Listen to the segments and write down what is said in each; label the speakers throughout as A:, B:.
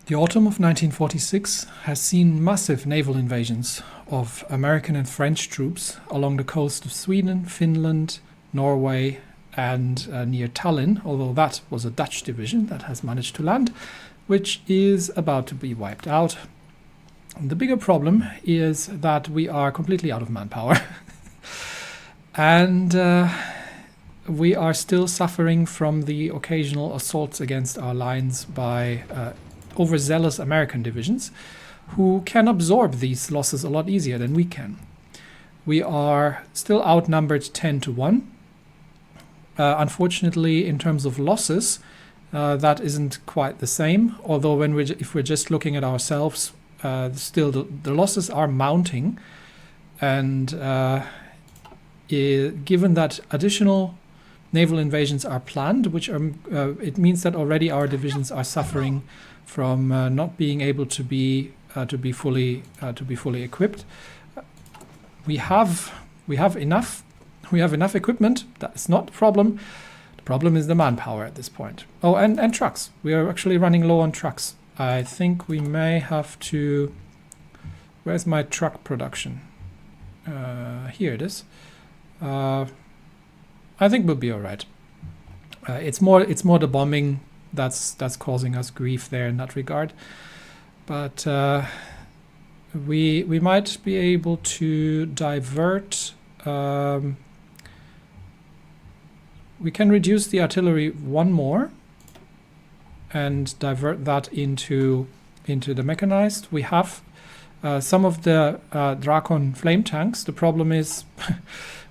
A: The autumn of 1946 has seen massive naval invasions of American and French troops along the coast of Sweden, Finland, Norway, and near Tallinn, although that was a Dutch division that has managed to land, which is about to be wiped out. The bigger problem is that we are completely out of manpower. And we are still suffering from the occasional assaults against our lines by overzealous American divisions who can absorb these losses a lot easier than we can. We are still outnumbered 10-1. Unfortunately, in terms of losses, that isn't quite the same. Although if we're just looking at ourselves, still the losses are mounting. And given that additional naval invasions are planned, which are it means that already our divisions are suffering from not being able to be fully equipped. We have enough equipment. That's not the problem. The problem is the manpower at this point. Oh, and trucks. We are actually running low on trucks. I think we may have to. Where's my truck production? Here it is. I think we'll be all right. It's more the bombing that's causing us grief there in that regard. But we might be able to divert. We can reduce the artillery one more and divert that into the mechanized. We have some of the Drakon flame tanks. The problem is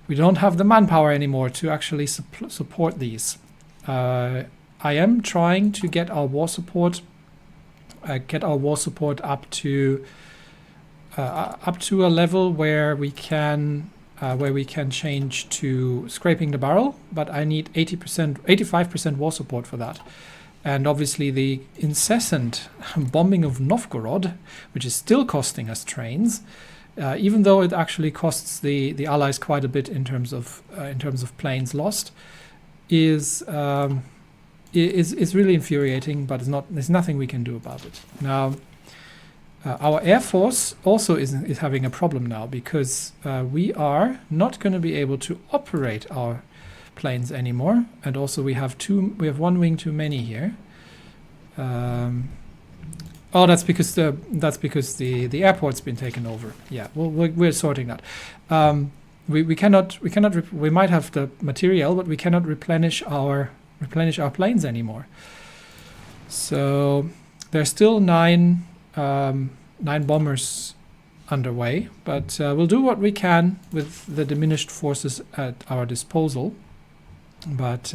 A: we don't have the manpower anymore to actually support these. I am trying to get our war support up to a level where we can change to scraping the barrel, but I need 85% war support for that. And obviously the incessant bombing of Novgorod, which is still costing us trains, even though it actually costs the Allies quite a bit in terms of planes lost, is really infuriating. But there's nothing we can do about it now. Our Air Force also is having a problem now because we are not going to be able to operate our planes anymore, and also we have one wing too many here. That's because the airport's been taken over. Yeah, well, we're sorting that. We might have the material, but we cannot replenish our planes anymore. So there's still nine bombers underway, but we'll do what we can with the diminished forces at our disposal. But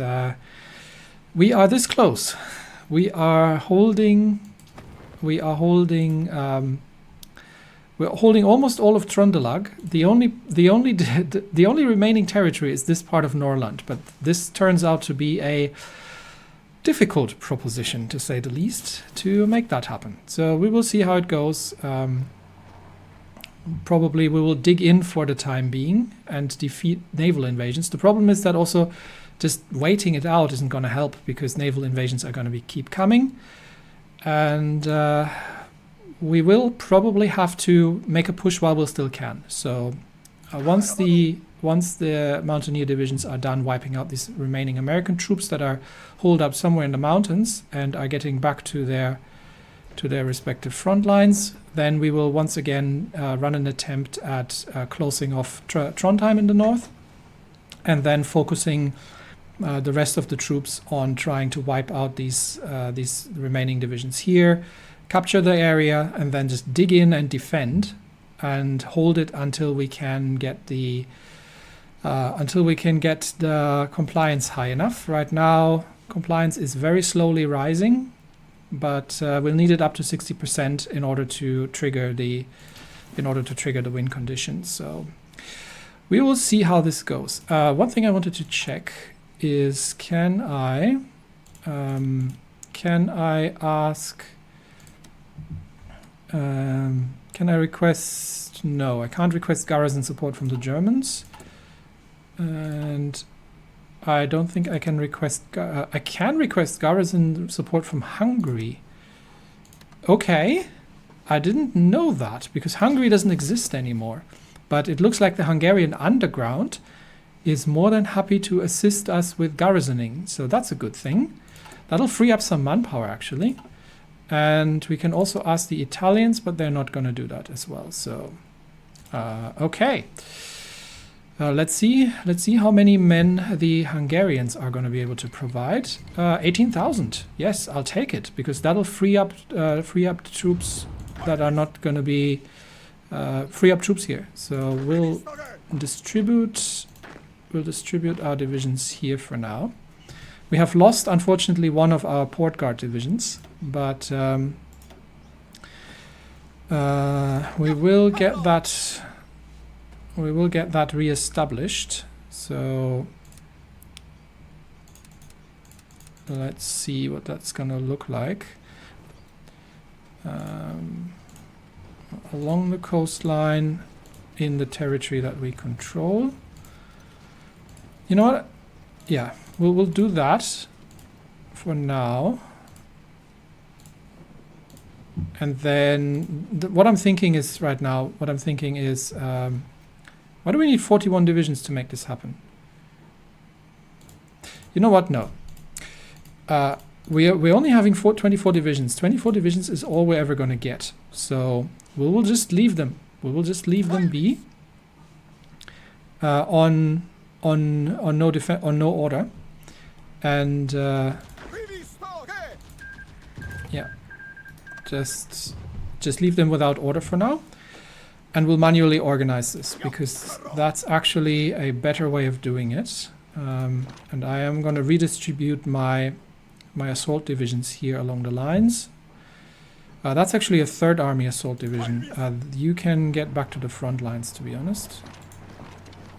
A: we are this close. We're holding almost all of Trondelag. The only remaining territory is this part of Norrland, but this turns out to be a difficult proposition, to say the least, to make that happen. So we will see how it goes. Probably we will dig in for the time being and defeat naval invasions. The problem is that also just waiting it out isn't going to help, because naval invasions are going to keep coming, and we will probably have to make a push while we still can. So once the Mountaineer divisions are done wiping out these remaining American troops that are holed up somewhere in the mountains and are getting back to their respective front lines, then we will once again run an attempt at closing off Trondheim in the north, and then focusing the rest of the troops on trying to wipe out these remaining divisions here, capture the area, and then just dig in and defend and hold it until we can get the compliance high enough. Right now, compliance is very slowly rising, but we'll need it up to 60% in order to trigger the win conditions. So we will see how this goes. One thing I wanted to check is can I request? No, I can't request garrison support from the Germans, and I don't think I can request. I can request garrison support from Hungary. Okay, I didn't know that because Hungary doesn't exist anymore. But it looks like the Hungarian underground is more than happy to assist us with garrisoning. So that's a good thing. That'll free up some manpower actually. And we can also ask the Italians, but they're not going to do that as well. So, okay. Let's see how many men the Hungarians are going to be able to provide. 18,000. Yes, I'll take it because that'll free up troops that are not going to be free up troops here. So we'll distribute our divisions here for now. We have lost, unfortunately, one of our port guard divisions, but we will get that. We will get that re-established. So let's see what that's gonna look like. Along the coastline in the territory that we control. You know what? Yeah, we'll do that for now. And then what I'm thinking is right now, why do we need 41 divisions to make this happen? You know what? No. We're only having 24 divisions. 24 divisions is all we're ever going to get. So we will just leave them. We will just leave them be on no order. And yeah, just leave them without order for now. And we'll manually organize this because that's actually a better way of doing it. And I am going to redistribute my assault divisions here along the lines. That's actually a 3rd Army assault division. You can get back to the front lines, to be honest.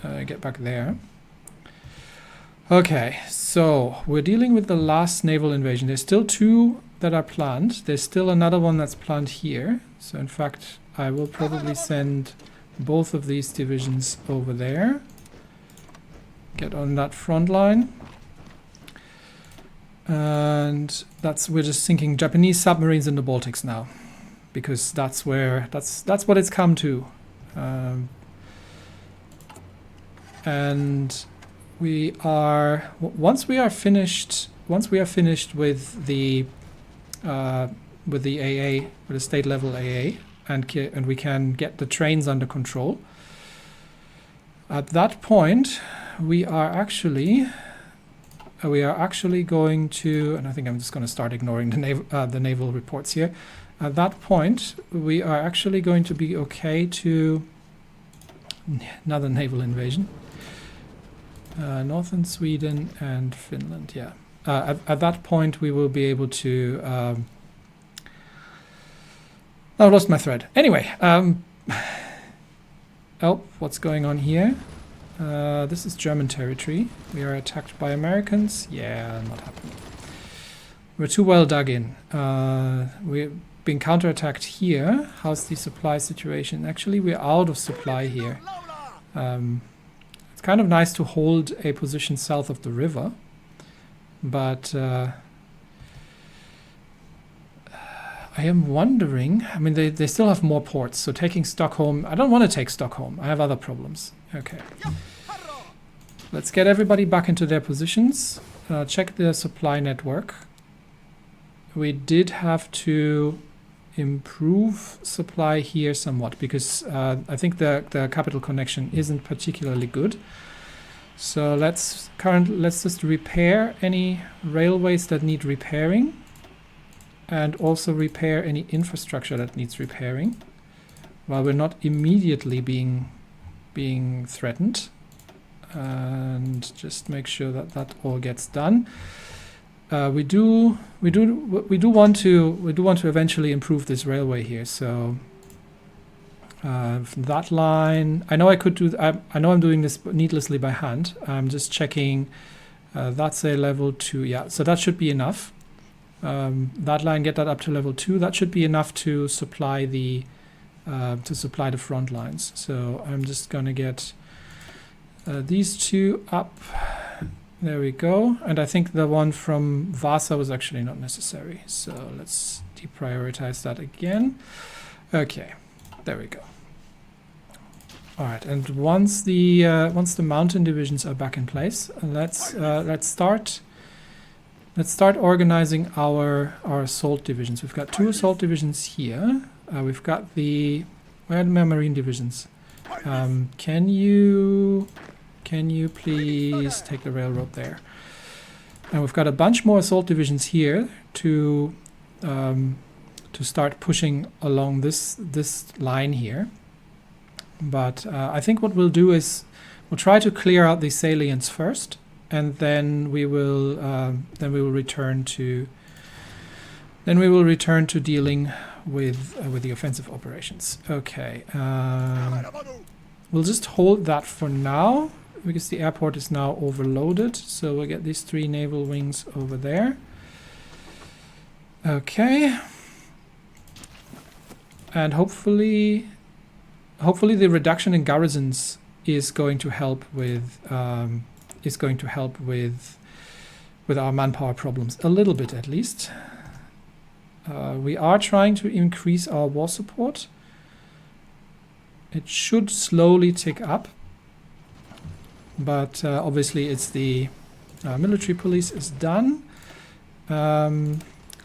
A: Get back there. Okay, so we're dealing with the last naval invasion. There's still 2 that are planned. There's still another one that's planned here. So in fact, I will probably send both of these divisions over there. Get on that front line. And we're just sinking Japanese submarines in the Baltics now. Because that's what it's come to. And we are once we are finished with the AA, with the state level AA, and we can get the trains under control. At that point, we are actually going to, and I think I'm just going to start ignoring the naval reports here. At that point, we are actually going to be okay to another naval invasion. Northern Sweden and Finland, yeah. At that point, we will be able to. I lost my thread. Anyway, oh, what's going on here? This is German territory. We are attacked by Americans. Yeah, not happening. We're too well dug in. We're being counterattacked here. How's the supply situation? Actually, we're out of supply here. It's kind of nice to hold a position south of the river, but I am wondering, I mean, they still have more ports, so taking Stockholm, I don't want to take Stockholm. I have other problems. Okay. Let's get everybody back into their positions. Check the supply network. We did have to improve supply here somewhat because I think the capital connection isn't particularly good. So let's just repair any railways that need repairing. And also repair any infrastructure that needs repairing while we're not immediately being threatened, and just make sure that all gets done. We do want to eventually improve this railway here. So that line, I know I could do. I know I'm doing this needlessly by hand. I'm just checking. That's a level 2. Yeah, so that should be enough. That line, get that up to level 2. That should be enough to supply the front lines. So I'm just gonna get these 2 up. There we go. And I think the one from Vasa was actually not necessary. So let's deprioritize that again. Okay, there we go. All right, and once the mountain divisions are back in place, let's start organizing our assault divisions. We've got 2 assault divisions here. We've got where are my marine divisions? Can you please take the railroad there? And we've got a bunch more assault divisions here to start pushing along this line here. But I think what we'll do is we'll try to clear out these salients first, and then we will return to dealing with the offensive operations. Okay, we'll just hold that for now because the airport is now overloaded. So we'll get these 3 naval wings over there. Okay, and hopefully the reduction in garrisons is going to help with our manpower problems a little bit, at least. We are trying to increase our war support. It should slowly tick up, but obviously it's the military police is done.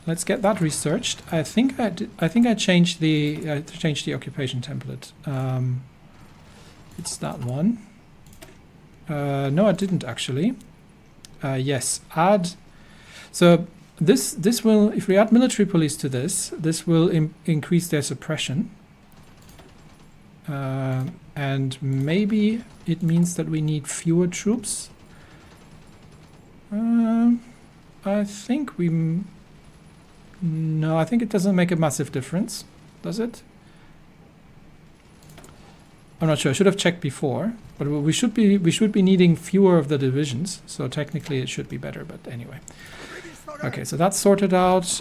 A: Let's get that researched. I think I changed the occupation template. It's that one. No, I didn't actually. Yes, add. So this will, if we add military police to this will increase their suppression. And maybe it means that we need fewer troops. I think no, I think it doesn't make a massive difference, does it? I'm not sure. I should have checked before, but we should be needing fewer of the divisions, so technically it should be better. But anyway, okay. So that's sorted out.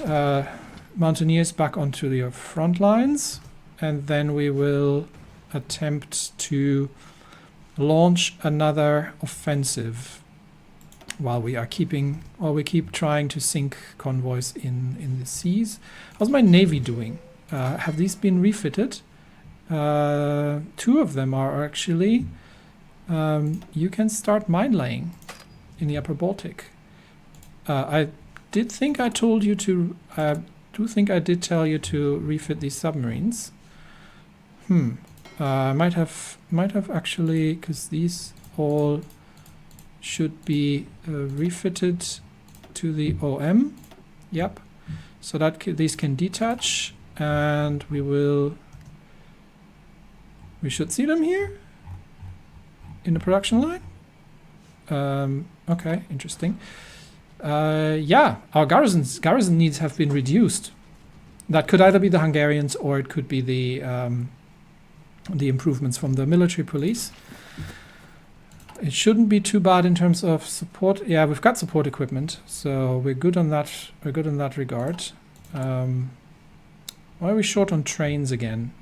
A: Mountaineers back onto your front lines, and then we will attempt to launch another offensive while we keep trying to sink convoys in the seas. How's my navy doing? Have these been refitted? 2 of them are actually. You can start mine laying in the upper Baltic. I did think I told you to. I do think I did tell you to refit these submarines. Might have actually, because these all should be refitted to the OM. Yep. So that these can detach, and we should see them here in the production line. Okay, interesting. Yeah, our garrison needs have been reduced. That could either be the Hungarians or it could be the improvements from the military police. It shouldn't be too bad in terms of support. Yeah, we've got support equipment, so we're good on that. We're good in that regard. Why are we short on trains again?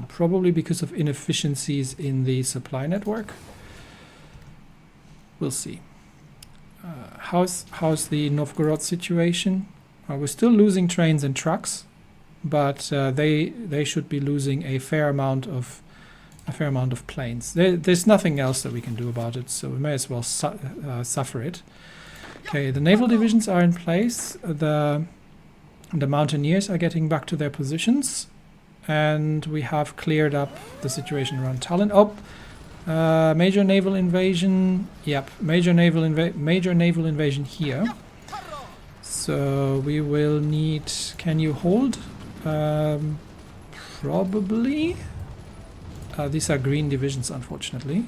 A: Probably because of inefficiencies in the supply network. We'll see. How's the Novgorod situation? We're still losing trains and trucks, but they should be losing a fair amount of planes. There's nothing else that we can do about it, so we may as well suffer it. Okay, the naval divisions are in place. The mountaineers are getting back to their positions, and we have cleared up the situation around Tallinn. Major naval invasion. Yep, major naval invasion here. So we will need. Can you hold? Probably. These are green divisions, unfortunately.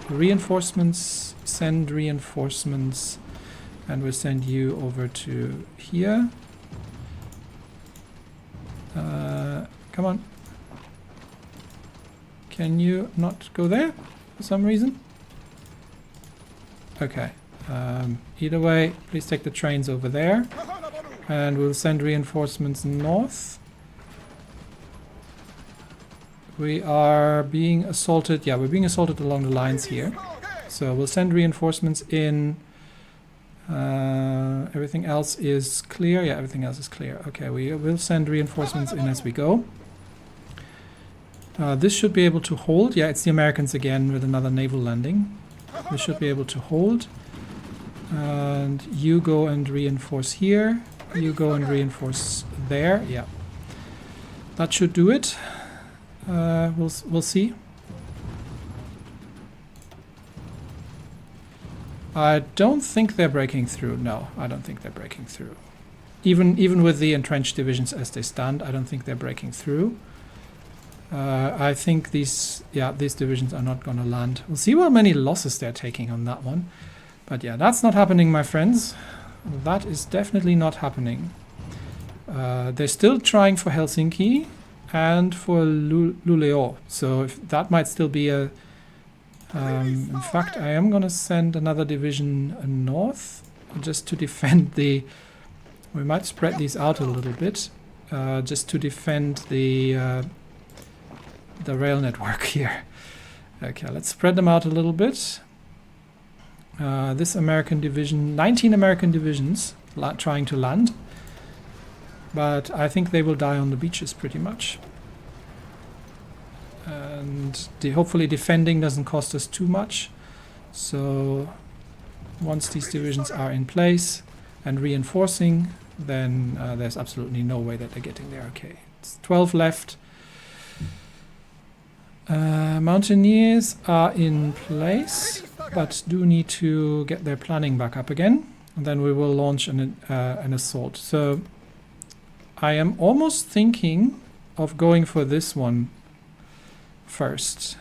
A: Reinforcements. Send reinforcements, and we'll send you over to here. Come on. Can you not go there for some reason? Okay. Either way, please take the trains over there, and we'll send reinforcements north. We are being assaulted. Yeah, we're being assaulted along the lines here. So we'll send reinforcements in Everything else is clear. Yeah, everything else is clear. Okay, we will send reinforcements in as we go. This should be able to hold. Yeah, it's the Americans again with another naval landing. This should be able to hold. And you go and reinforce here. You go and reinforce there. Yeah, that should do it. We'll see. I don't think they're breaking through. No, I don't think they're breaking through. Even with the entrenched divisions as they stand, I don't think they're breaking through. I think these divisions are not going to land. We'll see how many losses they're taking on that one. But yeah, that's not happening, my friends. That is definitely not happening. They're still trying for Helsinki and for Luleå. So if that might still be a... in fact, I am going to send another division north just to defend the... We might spread these out a little bit just to defend the rail network here. Okay, let's spread them out a little bit. This American division, 19 American divisions trying to land. But I think they will die on the beaches pretty much. And hopefully defending doesn't cost us too much. So once these divisions are in place and reinforcing, then there's absolutely no way that they're getting there. Okay, it's 12 left. Mountaineers are in place, but do need to get their planning back up again. And then we will launch an assault. So I am almost thinking of going for this one first.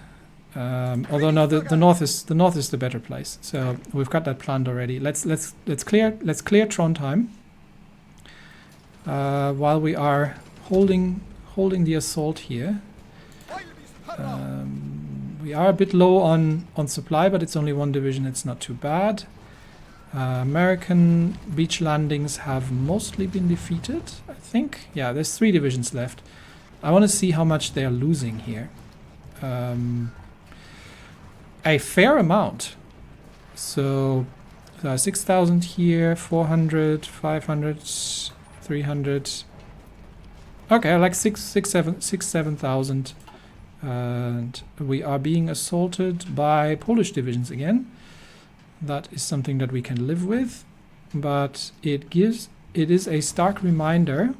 A: Although no, the north is the better place. So we've got that planned already. Let's clear Trondheim while we are holding the assault here. We are a bit low on supply, but it's only one division. It's not too bad. American beach landings have mostly been defeated, I think. Yeah, there's 3 divisions left. I want to see how much they're losing here. A fair amount. So 6,000 here, 400, 500, 300. Okay, like 7,000. And we are being assaulted by Polish divisions again. That is something that we can live with, but it is a stark reminder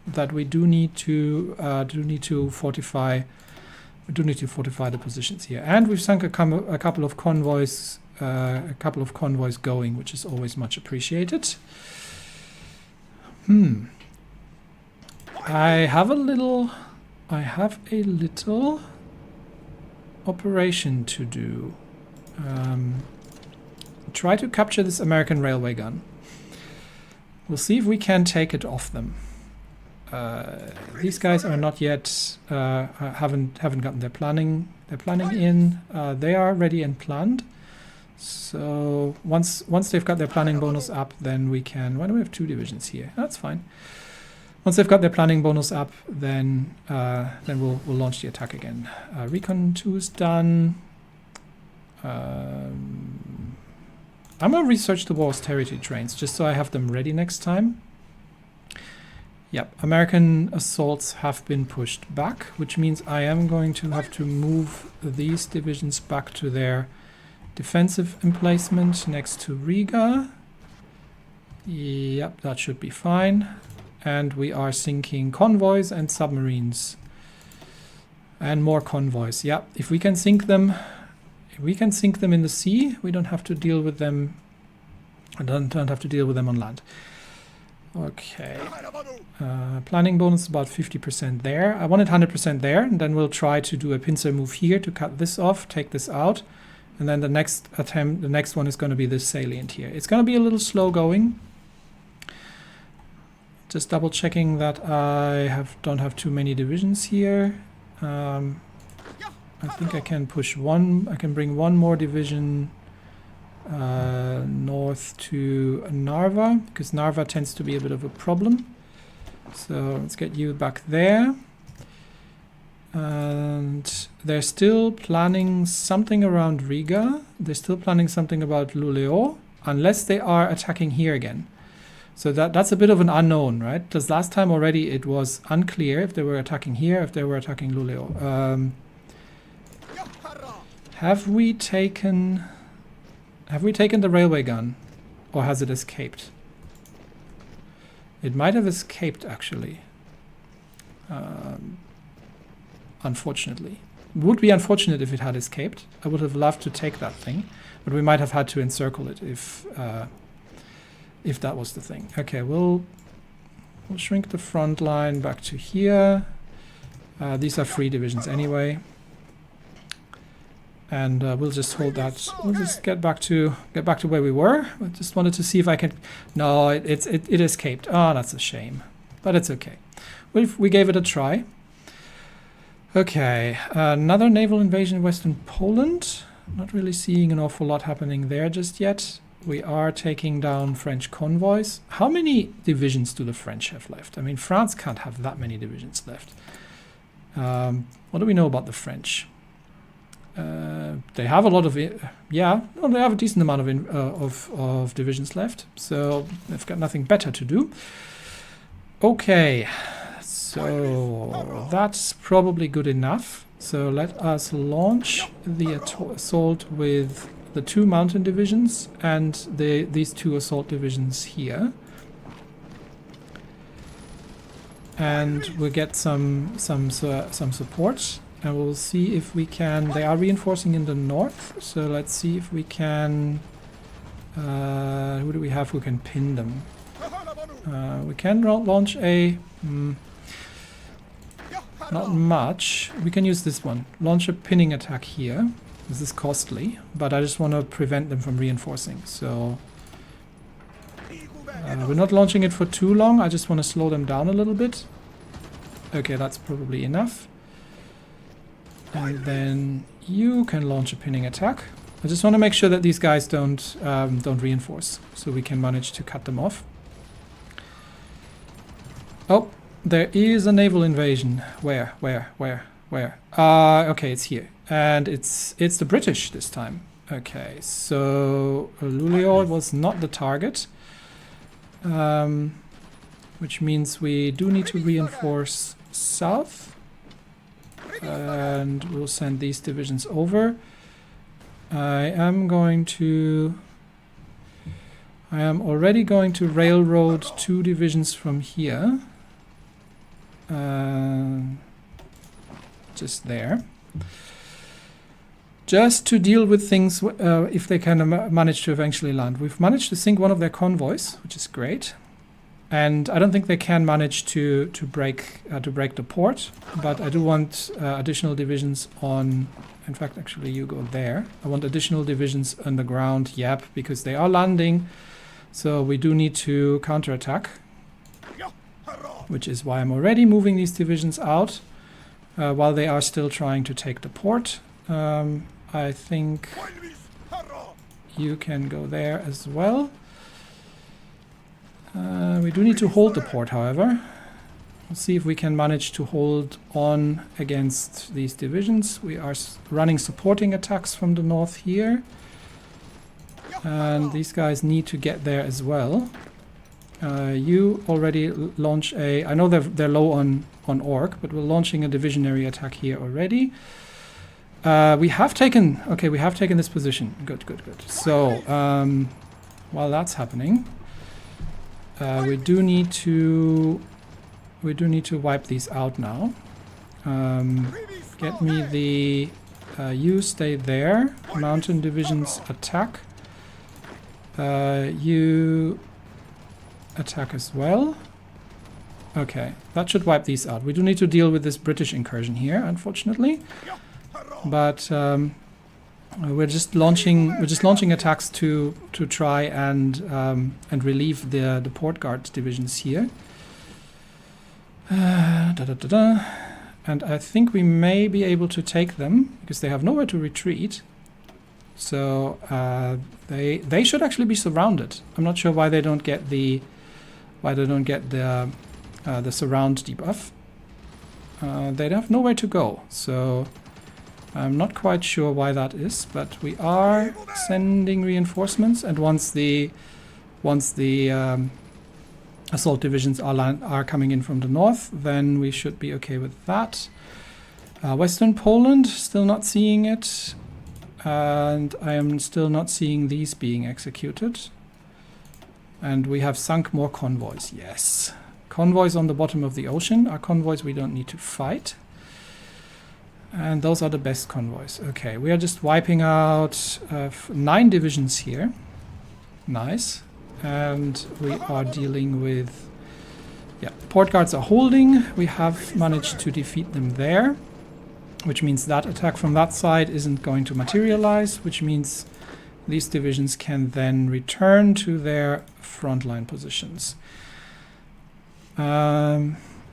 A: that we do need to fortify the positions here. And we've sunk a couple of convoys going, which is always much appreciated. I have a little operation to do. Try to capture this American railway gun. We'll see if we can take it off them. These guys are not yet haven't gotten their planning in. They are ready and planned. So once they've got their planning bonus up, then we can. Why do we have 2 divisions here? That's fine. Once they've got their planning bonus up, then we'll launch the attack again. Recon 2 is done. I'm gonna research the War's territory trains just so I have them ready next time. Yep, American assaults have been pushed back, which means I am going to have to move these divisions back to their defensive emplacement next to Riga. Yep, that should be fine. And we are sinking convoys and submarines. And more convoys. Yep, if we can sink them in the sea, we don't have to deal with them. I don't have to deal with them on land. Okay. Planning bonus about 50% there. I wanted 100% there, and then we'll try to do a pincer move here to cut this off, take this out, and then the next one is going to be this salient here. It's going to be a little slow going. Just double checking that I don't have too many divisions here. I think I can push one. I can bring one more division north to Narva, because Narva tends to be a bit of a problem. So let's get you back there. And they're still planning something around Riga. They're still planning something about Luleå. unless they are attacking here again. So that's a bit of an unknown, right? Because last time already it was unclear if they were attacking here, if they were attacking Luleo. Have we taken the railway gun, or has it escaped? It might have escaped, actually. Unfortunately. It would be unfortunate if it had escaped. I would have loved to take that thing, but we might have had to encircle it if that was the thing. Okay, we'll shrink the front line back to here. These are free divisions anyway. And we'll just hold that. We'll just get back to where we were. I just wanted to see if I can. No, it escaped. Oh, that's a shame, but it's okay. We gave it a try. Okay, another naval invasion in Western Poland. Not really seeing an awful lot happening there just yet. We are taking down French convoys. How many divisions do the French have left? I mean, France can't have that many divisions left. What do we know about the French? They have a lot of, they have a decent amount of divisions left, so they've got nothing better to do. Okay, so that's probably good enough. So let us launch the assault with the 2 mountain divisions and these 2 assault divisions here, and we'll get some support. And we'll see if we can. They are reinforcing in the north, so let's see if we can. Who do we have who can pin them? We can launch a. Not much. We can use this one. Launch a pinning attack here. This is costly, but I just want to prevent them from reinforcing. So we're not launching it for too long. I just want to slow them down a little bit. Okay, that's probably enough. And then you can launch a pinning attack. I just want to make sure that these guys don't reinforce, so we can manage to cut them off. Oh, there is a naval invasion. Where? Okay, it's here, and it's the British this time. Okay, so Luleo was not the target, which means we do need to reinforce south. And we'll send these divisions over. I am already going to railroad 2 divisions from here. Just there. Just to deal with things if they can manage to eventually land. We've managed to sink one of their convoys, which is great. And I don't think they can manage to break the port, but I do want additional divisions on. In fact, actually, you go there. I want additional divisions on the ground. Yep, because they are landing, so we do need to counterattack, which is why I'm already moving these divisions out while they are still trying to take the port. I think you can go there as well. We do need to hold the port, however. We'll see if we can manage to hold on against these divisions. We are running supporting attacks from the north here. And these guys need to get there as well. You already launch a... I know they're low on orc, but we're launching a divisionary attack here already. We have taken this position. Good. So, while that's happening... we do need to wipe these out now. Get me the you stay there. Mountain divisions attack. You attack as well. Okay, that should wipe these out. We do need to deal with this British incursion here, unfortunately. But we're just launching attacks to try and relieve the port guard divisions here. And I think we may be able to take them because they have nowhere to retreat. So they should actually be surrounded. I'm not sure why they don't get the surround debuff. They have nowhere to go. So I'm not quite sure why that is, but we are sending reinforcements, and once the assault divisions are coming in from the north, then we should be okay with that. Western Poland, still not seeing it, and I am still not seeing these being executed. And we have sunk more convoys, yes. Convoys on the bottom of the ocean are convoys we don't need to fight. And those are the best convoys. Okay, we are just wiping out 9 divisions here. Nice. And we are dealing with... yeah, port guards are holding. We have managed to defeat them there. Which means that attack from that side isn't going to materialize. Which means these divisions can then return to their frontline positions.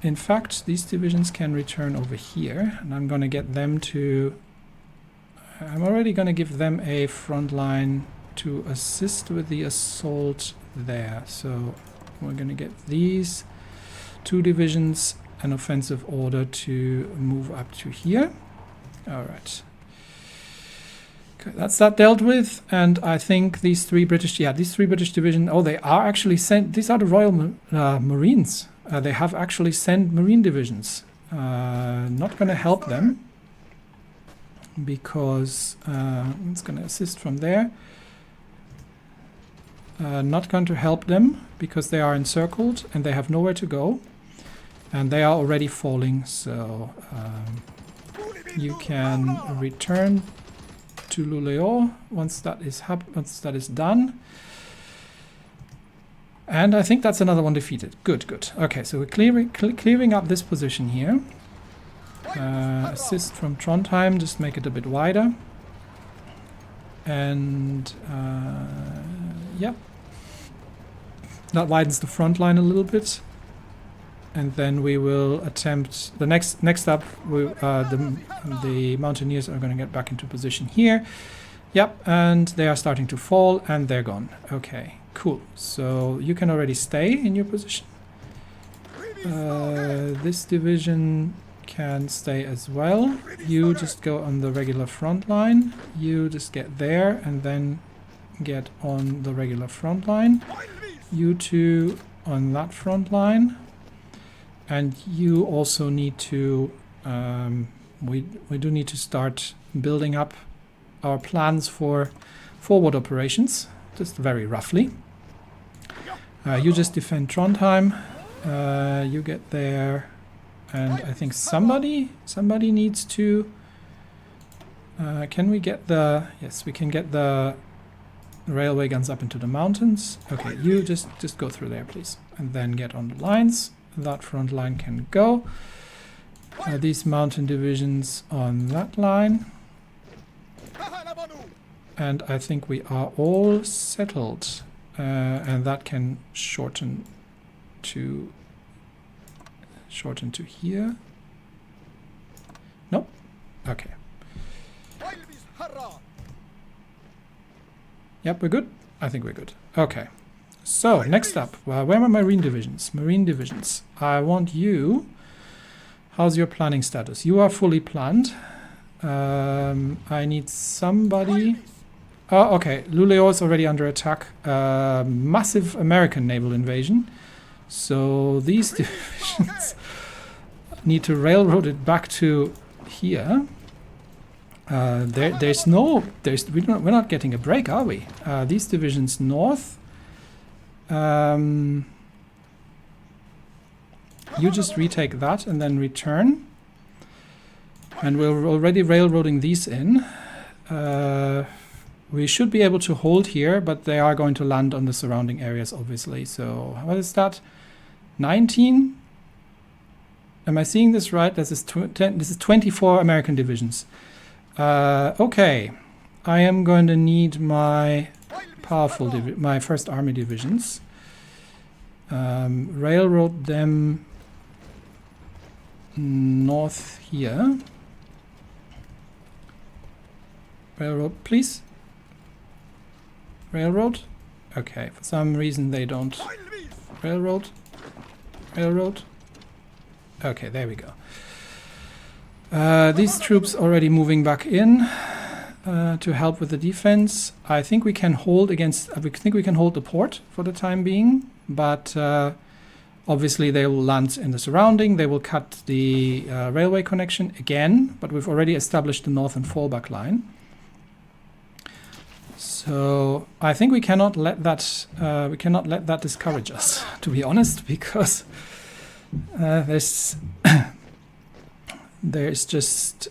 A: In fact, these divisions can return over here, and I'm going to get them to... I'm already going to give them a front line to assist with the assault there. So we're going to get these 2 divisions an offensive order to move up to here. All right. Okay, that's that dealt with, and I think these 3 British divisions, oh, they are actually sent, these are the Royal Marines. They have actually sent Marine divisions. Not going to help them, because it's going to assist from there. Not going to help them, because they are encircled, and they have nowhere to go. And they are already falling, so you can return to Luleo once that is done. And I think that's another one defeated. Good, good. Okay, so we're clearing up this position here. Assist from Trondheim, just make it a bit wider. And yeah, that widens the front line a little bit. And then we will attempt the next up. The Mountaineers are going to get back into position here. Yep, and they are starting to fall, and they're gone. Okay, cool. So you can already stay in your position. This division can stay as well. You just go on the regular front line. You just get there and then get on the regular front line. You 2 on that front line. And you also need to, we do need to start building up our plans for forward operations, just very roughly. You just defend Trondheim, you get there, and I think somebody needs to, can we get the, yes, we can get the railway guns up into the mountains. Okay, you just go through there, please, and then get on the lines. That front line can go. These mountain divisions on that line. And I think we are all settled. And that can shorten to here. Nope. Okay. Yep, we're good. I think we're good. Okay. So, next up, where are my Marine divisions? Marine divisions. I want you... How's your planning status? You are fully planned. I need somebody... Oh, okay. Luleo is already under attack. Massive American naval invasion. So, these divisions need to railroad it back to here. We're not getting a break, are we? These divisions north... you just retake that and then return. And we're already railroading these in. We should be able to hold here, but they are going to land on the surrounding areas, obviously. So, what is that? 19? Am I seeing this right? This is 24 American divisions. Okay. I am going to need my my first army divisions. Railroad them north here. Railroad, please. Railroad. Okay, for some reason they don't. Railroad. Railroad. Okay, there we go. These troops already moving back in to help with the defense. I think we can hold against. I think we can hold the port for the time being, but obviously they will land in the surrounding. They will cut the railway connection again, but we've already established the northern fallback line. So I think we cannot let that discourage us, to be honest, because there's just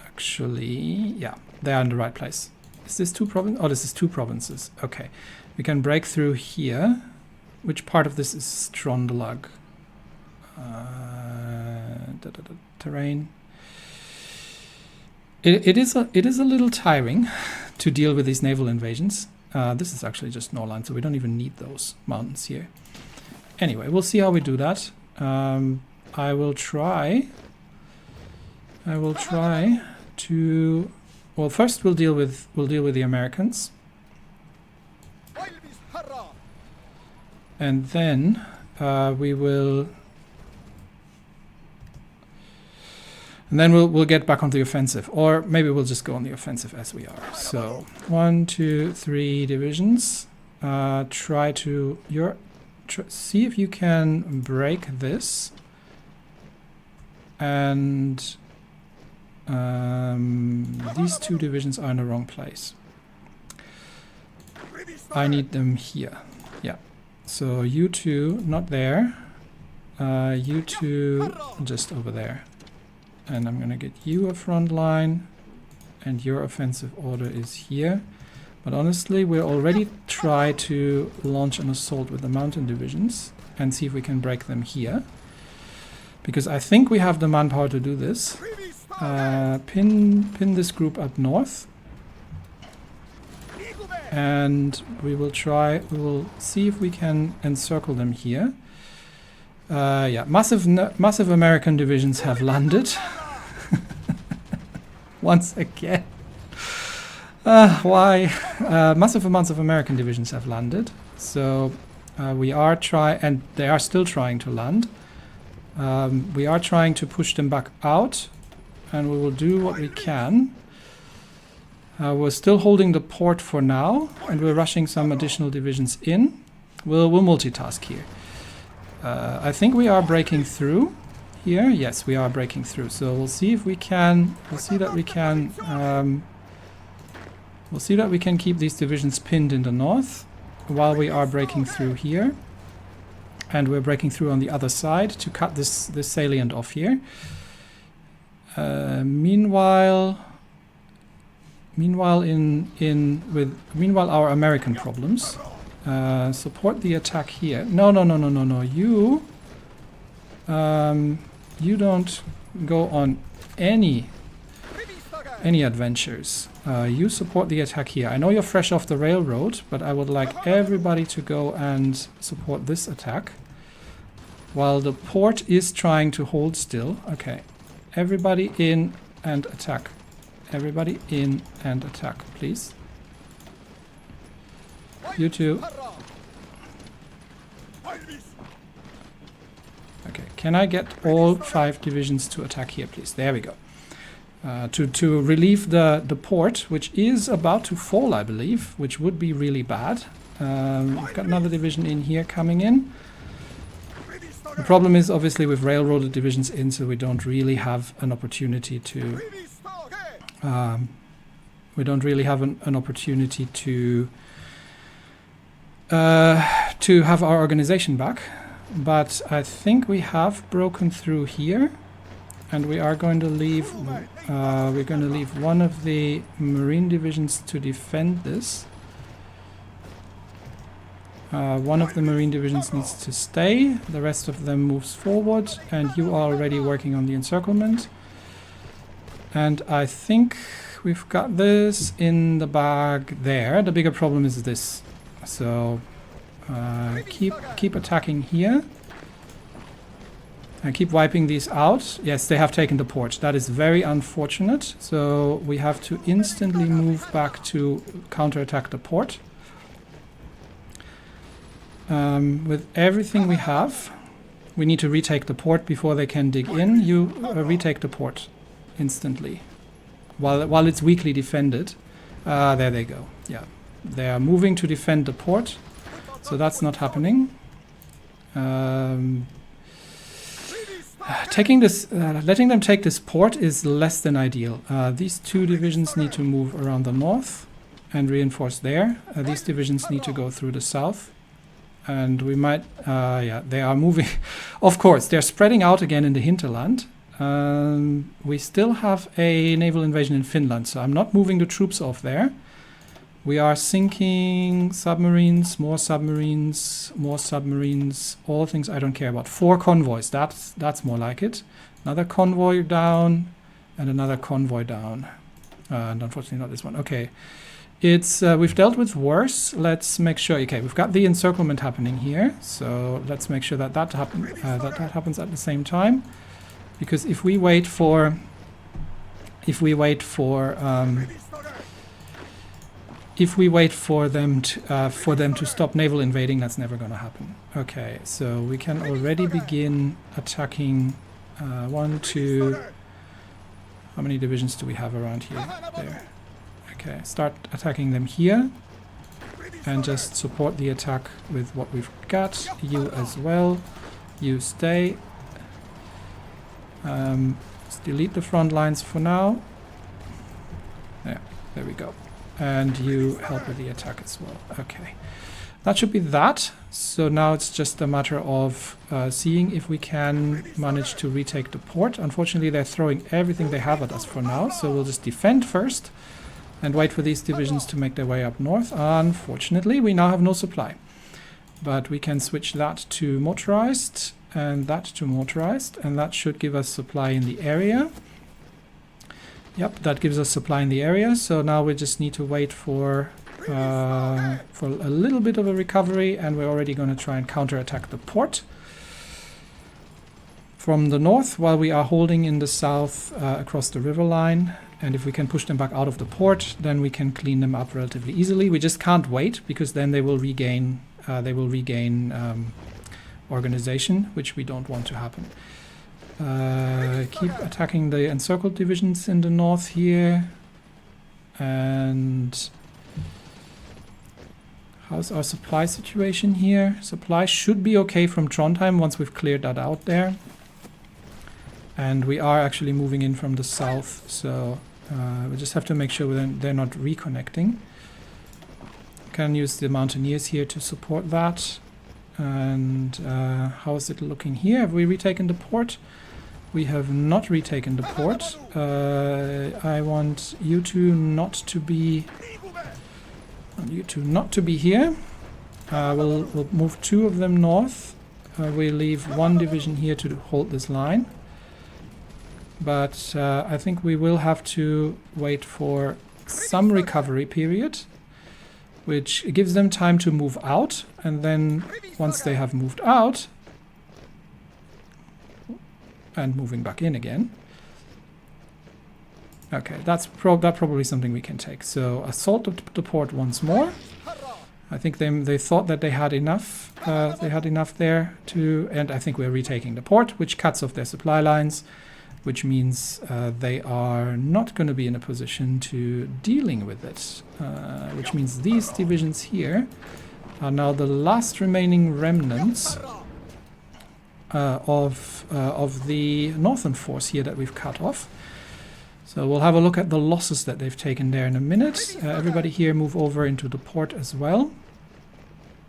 A: actually, yeah, they are in the right place. Is this two provinces? Oh, this is two provinces. Okay, we can break through here. Which part of this is Strondelag? Terrain. It is a little tiring to deal with these naval invasions. This is actually just Norland, so we don't even need those mountains here. Anyway, we'll see how we do that. I will try to. Well, first we'll deal with the Americans, and then we will. And then we'll get back on the offensive, or maybe we'll just go on the offensive as we are. So 1, 2, 3 divisions. Try to see if you can break this, and these two divisions are in the wrong place. I need them here. Yeah. So you two not there. You two just over there. And I'm going to get you a front line, and your offensive order is here. But honestly, we'll already try to launch an assault with the mountain divisions and see if we can break them here. Because I think we have the manpower to do this. Pin this group up north. And we will see if we can encircle them here. Yeah, massive American divisions have landed. Once again. Why? Massive amounts of American divisions have landed. So we are and they are still trying to land. We are trying to push them back out, and we will do what we can. We're still holding the port for now, and we're rushing some additional divisions in. We'll multitask here. I think we are breaking through here. Yes, we are breaking through. So we'll see if we can. We'll see that we can. We'll see that we can keep these divisions pinned in the north while we are breaking through here, and we're breaking through on the other side to cut this salient off here. Meanwhile, our American problems. Support the attack here. No. You don't go on any adventures. You support the attack here. I know you're fresh off the railroad, but I would like everybody to go and support this attack while the port is trying to hold still. Okay, everybody in and attack. Everybody in and attack, please. You too. Okay, can I get all 5 divisions to attack here, please? There we go. To relieve the port, which is about to fall, I believe, which would be really bad. We've got another division in here coming in. The problem is obviously we've railroaded divisions in, so we don't really have an opportunity to. We don't really have an opportunity to have our organization back. But I think we have broken through here, and we are going to leave. We're going to leave one of the marine divisions to defend this. One of the marine divisions needs to stay. The rest of them moves forward, and you are already working on the encirclement. And I think we've got this in the bag there. The bigger problem is this. So keep attacking here. And keep wiping these out. Yes, they have taken the port. That is very unfortunate. So we have to instantly move back to counterattack the port. With everything we have, We need to retake the port before they can dig in. You retake the port instantly while it's weakly defended. There they go. Yeah, they are moving to defend the port, so that's not happening. Taking this, letting them take this port is less than ideal. These two divisions need to move around the north and reinforce there. These divisions need to go through the south. And we might, yeah, they are moving. Of course, they're spreading out again in the hinterland. We still have a naval invasion in Finland, so I'm not moving the troops off there. We are sinking submarines, more submarines, more submarines, all things I don't care about. 4 convoys, that's more like it. Another convoy down, and another convoy down. And unfortunately not this one. Okay. It's we've dealt with worse. Let's make sure. Okay, we've got the encirclement happening here, so let's make sure that that happens at the same time. Because if we wait for them to stop naval invading, that's never going to happen. Okay, so we can already begin attacking. 1, 2. How many divisions do we have around here? There. Okay, start attacking them here and just support the attack with what we've got. You as well. You stay. Let's delete the front lines for now. Yeah, there we go. And you help with the attack as well. Okay, that should be that. So now it's just a matter of seeing if we can manage to retake the port. Unfortunately, they're throwing everything they have at us for now, so we'll just defend first and wait for these divisions to make their way up north. Unfortunately, we now have no supply. But we can switch that to motorized and that to motorized, and that should give us supply in the area. Yep, that gives us supply in the area, so now we just need to wait for a little bit of a recovery, and we're already going to try and counterattack the port from the north while we are holding in the south across the river line. And if we can push them back out of the port, then we can clean them up relatively easily. We just can't wait, because then they will regain organization, which we don't want to happen. Keep attacking the encircled divisions in the north here. And how's our supply situation here? Supply should be okay from Trondheim once we've cleared that out there. And we are actually moving in from the south, so we just have to make sure they're not reconnecting. Can use the mountaineers here to support that. And how is it looking here? Have we retaken the port? We have not retaken the port. I want you two not to be here. We'll move 2 of them north. We'll leave 1 division here to hold this line. But I think we will have to wait for some recovery period, which gives them time to move out, and then once they have moved out and moving back in again. Okay, that's probably something we can take. So assault the port once more. I think they thought that they had enough. They had enough there to, and I think we're retaking the port, which cuts off their supply lines, which means they are not going to be in a position to dealing with it. Which means these divisions here are now the last remaining remnants of the northern force here that we've cut off. So we'll have a look at the losses that they've taken there in a minute. Everybody here move over into the port as well.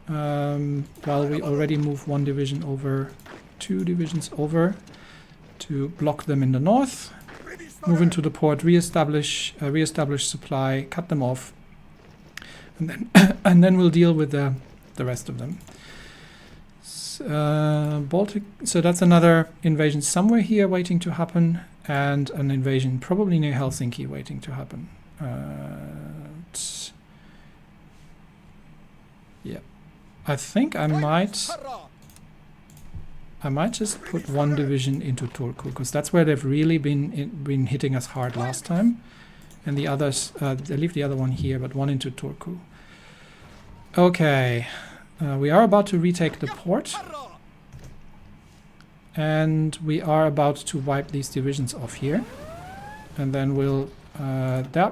A: While we already move 1 division over, 2 divisions over to block them in the north. Move into the port, re-establish supply, cut them off, and then we'll deal with the rest of them. Baltic. So that's another invasion somewhere here waiting to happen, and an invasion probably near Helsinki waiting to happen. Yeah, I think I might just put 1 division into Turku, because that's where they've really been hitting us hard last time, and the others, they leave the other one here, but 1 into Turku. Okay, we are about to retake the port. and we are about to wipe these divisions off here. And then we'll...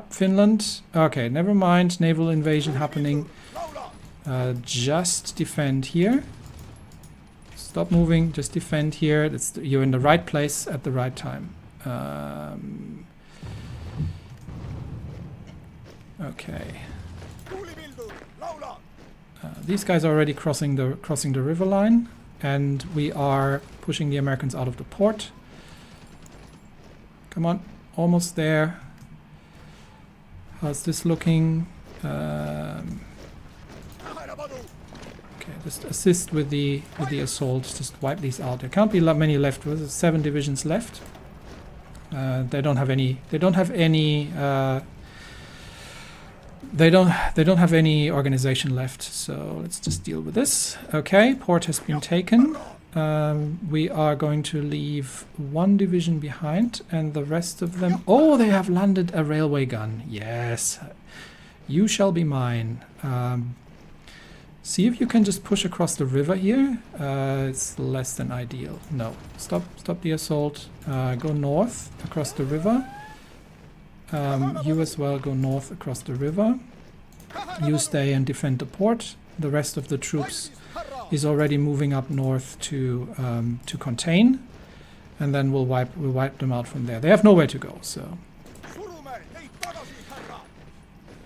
A: Finland. Okay, never mind. Naval invasion happening. Just defend here. Stop moving. Just defend here. You're in the right place at the right time. Okay. These guys are already crossing the river line, and we are pushing the Americans out of the port. Come on, almost there. How's this looking? Okay, just assist with the assault. Just wipe these out. There can't be many left. There's 7 divisions left. They don't have any. They don't have any. They don't have any organization left. So let's just deal with this. Okay, port has been taken. We are going to leave 1 division behind, and the rest of them... Oh, they have landed a railway gun. Yes. You shall be mine. See if you can just push across the river here. It's less than ideal. No. Stop the assault. Go north across the river. You as well go north across the river. You stay and defend the port. The rest of the troops is already moving up north to contain, and then we'll wipe them out from there. They have nowhere to go, so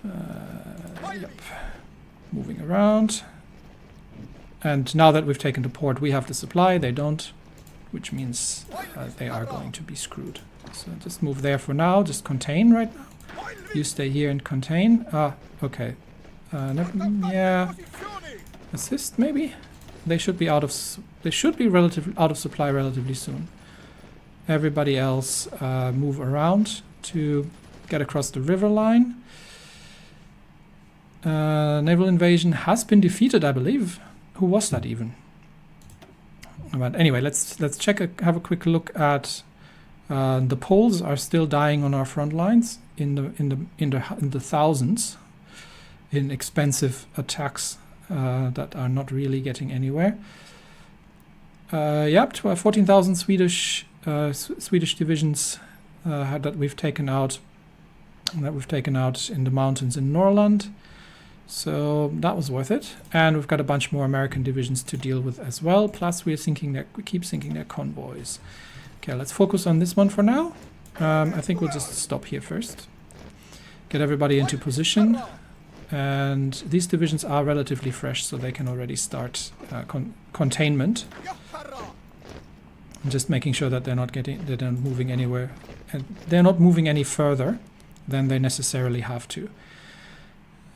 A: yep. Moving around, and now that we've taken the port, we have the supply. They don't, which means they are going to be screwed. So just move there for now. Just contain right now. You stay here and contain. Okay. Yeah. Assist maybe. They should be relatively out of supply relatively soon. Everybody else move around to get across the river line. Naval invasion has been defeated, I believe. Who was that even? But anyway, let's have a quick look at the Poles are still dying on our front lines in the thousands in expensive attacks that are not really getting anywhere. Yep, 14,000 Swedish divisions that we've taken out in the mountains in Norrland. So that was worth it, and we've got a bunch more American divisions to deal with as well. Plus, we keep sinking their convoys. Okay, let's focus on this one for now. I think we'll just stop here first. Get everybody into position, and these divisions are relatively fresh, so they can already start containment. And just making sure that they're not moving anywhere, and they're not moving any further than they necessarily have to.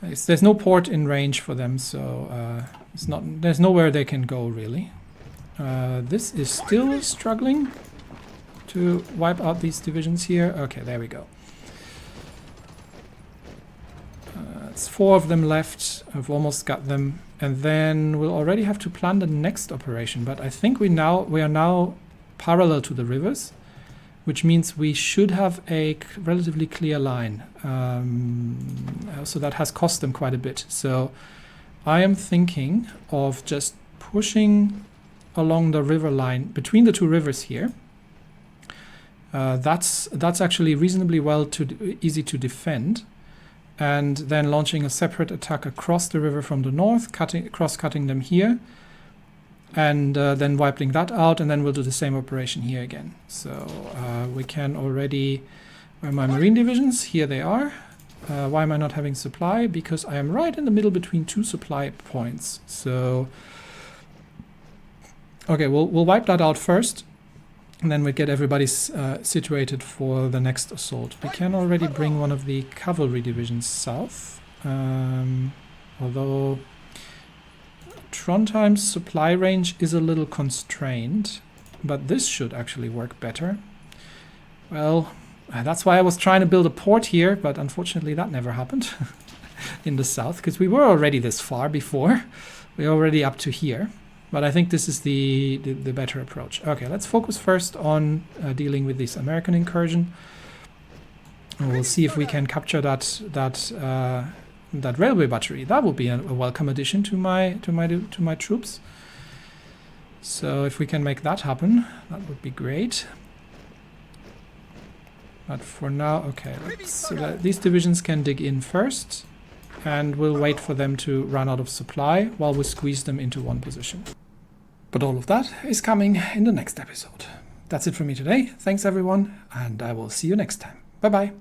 A: There's no port in range for them, so there's nowhere they can go really. This is still struggling to wipe out these divisions here. Okay, there we go. It's 4 of them left. I've almost got them, and then we'll already have to plan the next operation. But I think we are now parallel to the rivers, which means we should have a relatively clear line. So that has cost them quite a bit. So I am thinking of just pushing along the river line between the 2 rivers here. That's actually reasonably easy to defend, and then launching a separate attack across the river from the north, cross-cutting them here, and then wiping that out, and then we'll do the same operation here again. So we can already... Where are my marine divisions? Here they are. Why am I not having supply? Because I am right in the middle between 2 supply points. So okay, we'll wipe that out first, and then we get everybody situated for the next assault. We can already bring one of the cavalry divisions south, although Trondheim's supply range is a little constrained, but this should actually work better. Well, that's why I was trying to build a port here, but unfortunately that never happened in the south, because we were already this far before. We're already up to here. But I think this is the better approach. Okay, let's focus first on dealing with this American incursion. And we'll see if we can capture that railway battery. That will be a welcome addition to my troops. So if we can make that happen, that would be great. But for now, okay, so that these divisions can dig in first, and we'll wait for them to run out of supply while we squeeze them into one position. But all of that is coming in the next episode. That's it from me today. Thanks everyone, and I will see you next time. Bye bye.